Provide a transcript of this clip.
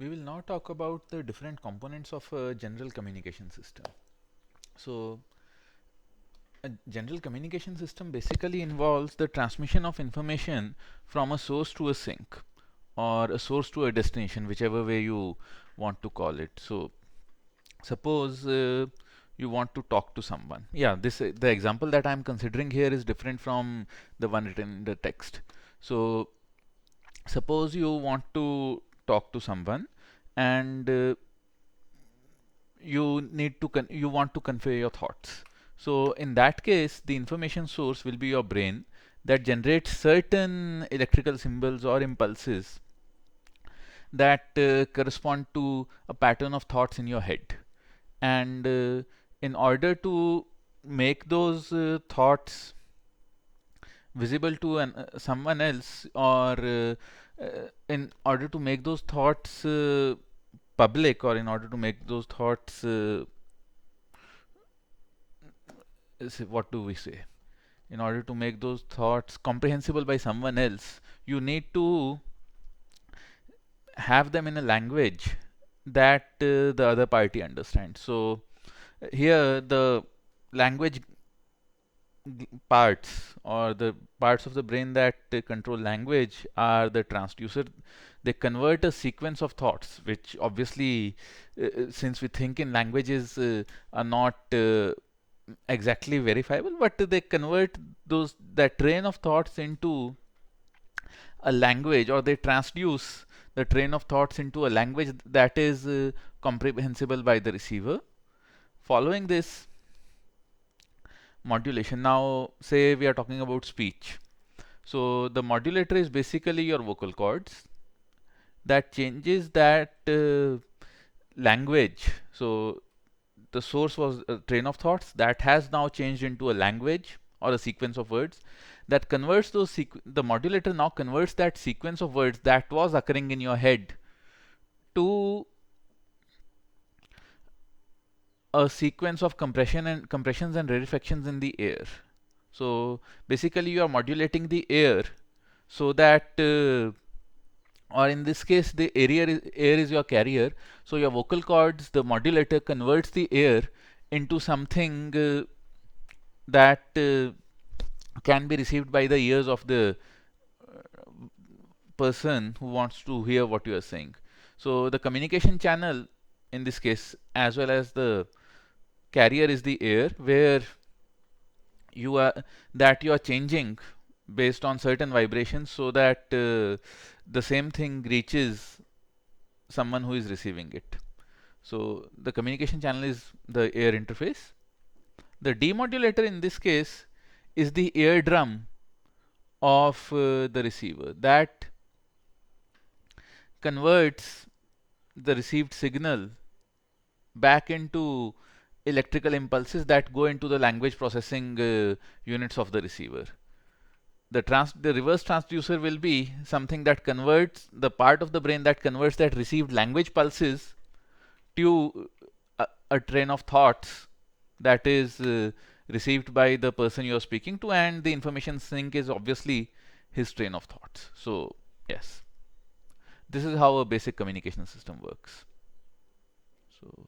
We will now talk about the different components of a general communication system. So, a general communication system basically involves the transmission of information from a source to a sink, or a source to a destination, whichever way you want to call it. So, suppose you want to talk to someone. Yeah, this the example that I'm considering here is different from the one written in the text. So, suppose you want to talk to someone, and you want to convey your thoughts. So in that case, the information source will be your brain that generates certain electrical symbols or impulses that correspond to a pattern of thoughts in your head. And in order to make those thoughts visible to someone else, or in order to make those thoughts public, or in order to make those thoughts what do we say, in order to make those thoughts comprehensible by someone else, you need to have them in a language that the other party understands. So here the language parts, or the parts of the brain that control language, are the transducer. They convert a sequence of thoughts, which obviously, since we think in languages, are not exactly verifiable, but they convert that train of thoughts into a language, or they transduce the train of thoughts into a language that is comprehensible by the receiver. Following this modulation, now say we are talking about speech. So the modulator is basically your vocal cords that changes that language. So the source was a train of thoughts that has now changed into a language, or a sequence of words, that converts the modulator now converts that sequence of words that was occurring in your head to a sequence of compressions and rarefactions in the air. So basically you are modulating the air so that or in this case the air is your carrier. So your vocal cords, the modulator converts the air into something that can be received by the ears of the person who wants to hear what you are saying. So the communication channel in this case, as well as the carrier, is the air, where you are that you are changing based on certain vibrations, so that the same thing reaches someone who is receiving it. So the communication channel is the air interface. The demodulator in this case is the eardrum of the receiver that converts the received signal back into electrical impulses that go into the language processing units of the receiver. The reverse transducer will be something that converts the part of the brain that converts that received language pulses to a train of thoughts that is received by the person you are speaking to, and the information sink is obviously his train of thoughts. So yes, this is how a basic communication system works. So